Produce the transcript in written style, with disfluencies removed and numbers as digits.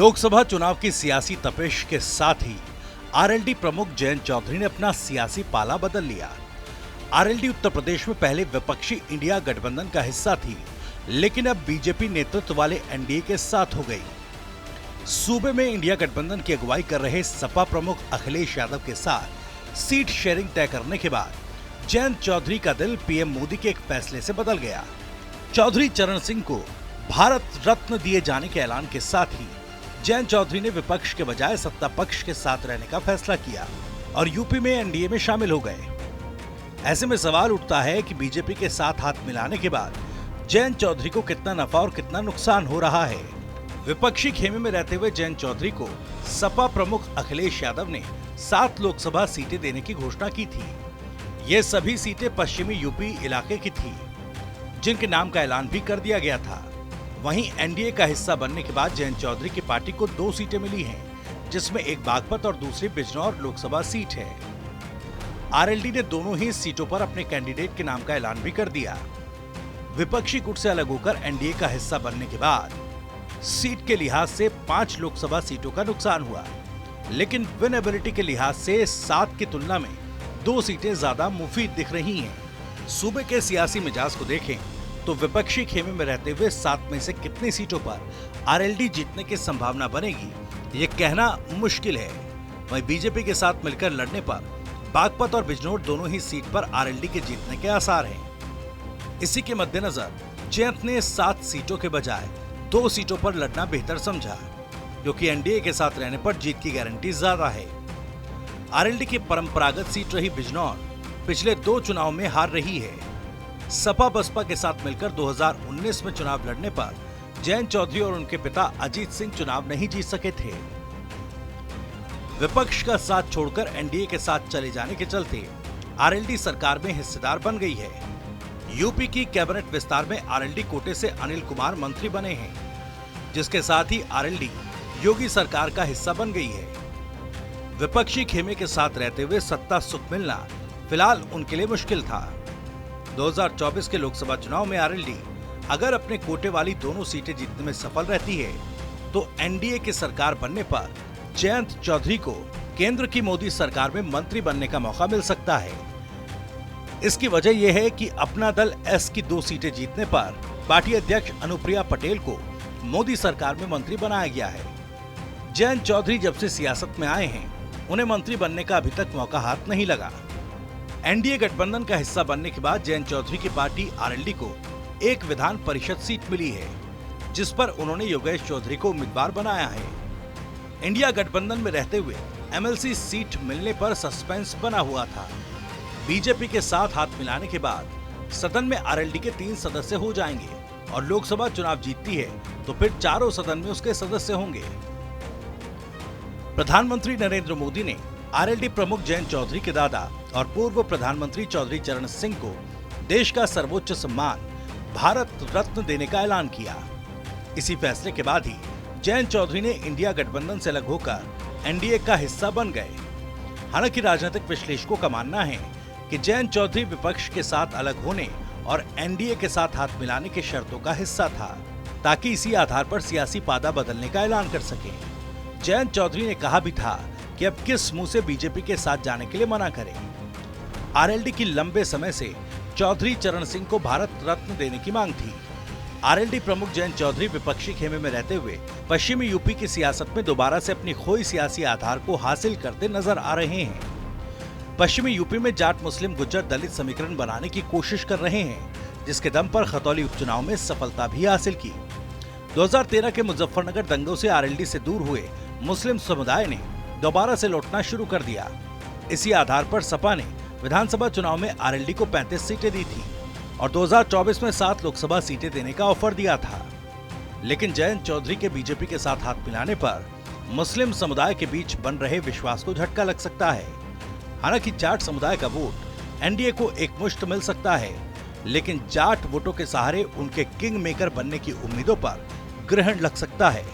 लोकसभा चुनाव की सियासी तपिश के साथ ही आरएलडी प्रमुख जयंत चौधरी ने अपना सियासी पाला बदल लिया। आरएलडी उत्तर प्रदेश में पहले विपक्षी इंडिया गठबंधन का हिस्सा थी, लेकिन अब बीजेपी नेतृत्व वाले एनडीए के साथ हो गई। सूबे में इंडिया गठबंधन की अगुवाई कर रहे सपा प्रमुख अखिलेश यादव के साथ सीट शेयरिंग तय करने के बाद जयंत चौधरी का दिल पीएम मोदी के एक फैसले से बदल गया। चौधरी चरण सिंह को भारत रत्न दिए जाने के ऐलान के साथ ही जयंत चौधरी ने विपक्ष के बजाय सत्ता पक्ष के साथ रहने का फैसला किया और यूपी में एनडीए में शामिल हो गए। ऐसे में सवाल उठता है कि बीजेपी के साथ हाथ मिलाने के बाद जयंत चौधरी को कितना नफा और कितना नुकसान हो रहा है। विपक्षी खेमे में रहते हुए जयंत चौधरी को सपा प्रमुख अखिलेश यादव ने 7 लोकसभा सीटें देने की घोषणा की थी। ये सभी सीटें पश्चिमी यूपी इलाके की थी, जिनके नाम का ऐलान भी कर दिया गया था। वहीं एनडीए का हिस्सा बनने के बाद जयंत चौधरी की पार्टी को 2 सीटें मिली हैं, जिसमें एक बागपत और दूसरी बिजनौर लोकसभा सीट है। आरएलडी ने दोनों ही सीटों पर अपने कैंडिडेट के नाम का ऐलान भी कर दिया। विपक्षी गुट से अलग होकर एनडीए का हिस्सा बनने के बाद सीट के लिहाज से 5 लोकसभा सीटों का नुकसान हुआ, लेकिन विनेबिलिटी के लिहाज से 7 की तुलना में 2 सीटें ज्यादा मुफीद दिख रही हैं। सूबे के सियासी मिजाज को देखें तो विपक्षी खेमे में रहते हुए 7 में से कितनी सीटों पर आरएलडी जीतने की संभावना बनेगी, ये कहना मुश्किल है। वहीं बीजेपी के साथ मिलकर लड़ने पर बागपत और बिजनौर दोनों ही सीट पर आरएलडी के जीतने के आसार हैं। इसी के मद्देनजर जयंत ने 7 सीटों के बजाय 2 सीटों पर लड़ना बेहतर समझा, क्योंकि एनडीए के साथ रहने पर जीत की गारंटी ज्यादा है। आरएलडी की परंपरागत सीट रही बिजनौर पिछले 2 चुनाव में हार रही है। सपा बसपा के साथ मिलकर 2019 में चुनाव लड़ने पर जयंत चौधरी और उनके पिता अजीत सिंह चुनाव नहीं जीत सके थे। विपक्ष का साथ छोड़कर एनडीए के साथ चले जाने के चलते आरएलडी सरकार में हिस्सेदार बन गई है। यूपी की कैबिनेट विस्तार में आरएलडी कोटे से अनिल कुमार मंत्री बने हैं, जिसके साथ ही आरएलडी योगी सरकार का हिस्सा बन गई है। विपक्षी खेमे के साथ रहते हुए सत्ता सुख मिलना फिलहाल उनके लिए मुश्किल था। 2024 के लोकसभा चुनाव में आरएलडी अगर अपने कोटे वाली दोनों सीटें जीतने में सफल रहती है, तो एनडीए की सरकार बनने पर जयंत चौधरी को केंद्र की मोदी सरकार में मंत्री बनने का मौका मिल सकता है। इसकी वजह यह है कि अपना दल एस की 2 सीटें जीतने पर पार्टी अध्यक्ष अनुप्रिया पटेल को मोदी सरकार में मंत्री बनाया गया है। जयंत चौधरी जब से सियासत में आए हैं, उन्हें मंत्री बनने का अभी तक मौका हाथ नहीं लगा। एनडीए गठबंधन का हिस्सा बनने के बाद जयंत चौधरी की पार्टी आरएलडी को एक विधान परिषद सीट मिली है, जिस पर उन्होंने योगेश चौधरी को उम्मीदवार बनाया है। इंडिया गठबंधन में रहते हुए एमएलसी सीट मिलने पर सस्पेंस बना हुआ था। बीजेपी के साथ हाथ मिलाने के बाद सदन में आरएलडी के 3 सदस्य हो जाएंगे और लोकसभा चुनाव जीतती है तो फिर चारों सदन में उसके सदस्य होंगे। प्रधानमंत्री नरेंद्र मोदी ने आरएलडी प्रमुख जयंत चौधरी के दादा और पूर्व प्रधानमंत्री चौधरी चरण सिंह को देश का सर्वोच्च सम्मान भारत रत्न देने का ऐलान किया। इसी फैसले के बाद ही जयंत चौधरी ने इंडिया गठबंधन से अलग होकर एनडीए का हिस्सा बन गए। हालांकि राजनीतिक विश्लेषकों का मानना है कि जयंत चौधरी विपक्ष के साथ अलग होने और एनडीए के साथ हाथ मिलाने की शर्तों का हिस्सा था, ताकि इसी आधार पर सियासी पादा बदलने का ऐलान कर सके। जयंत चौधरी ने कहा भी था कि अब किस मुंह से बीजेपी के साथ जाने के लिए मना करें। आरएलडी की लंबे समय से चौधरी चरण सिंह को भारत रत्न देने की मांग थी। आरएलडी प्रमुख जयंत चौधरी विपक्षी खेमे में रहते हुए पश्चिमी यूपी की सियासत में दोबारा से अपनी खोई सियासी आधार को हासिल करते नजर आ रहे हैं। पश्चिमी यूपी में जाट मुस्लिम गुज्जर दलित समीकरण बनाने की कोशिश कर रहे हैं, जिसके दम पर खतौली उपचुनाव में सफलता भी हासिल की। 2013 के मुजफ्फरनगर दंगों से आरएलडी से दूर हुए मुस्लिम समुदाय ने दोबारा से लौटना शुरू कर दिया। इसी आधार पर सपा ने विधानसभा चुनाव में आरएलडी को 35 सीटें दी थी और 2024 में 7 लोकसभा सीटें देने का ऑफर दिया था। लेकिन जयंत चौधरी के बीजेपी के साथ हाथ मिलाने पर मुस्लिम समुदाय के बीच बन रहे विश्वास को झटका लग सकता है। हालांकि जाट समुदाय का वोट एनडीए को एकमुश्त मिल सकता है, लेकिन जाट वोटों के सहारे उनके किंग मेकर बनने की उम्मीदों पर ग्रहण लग सकता है।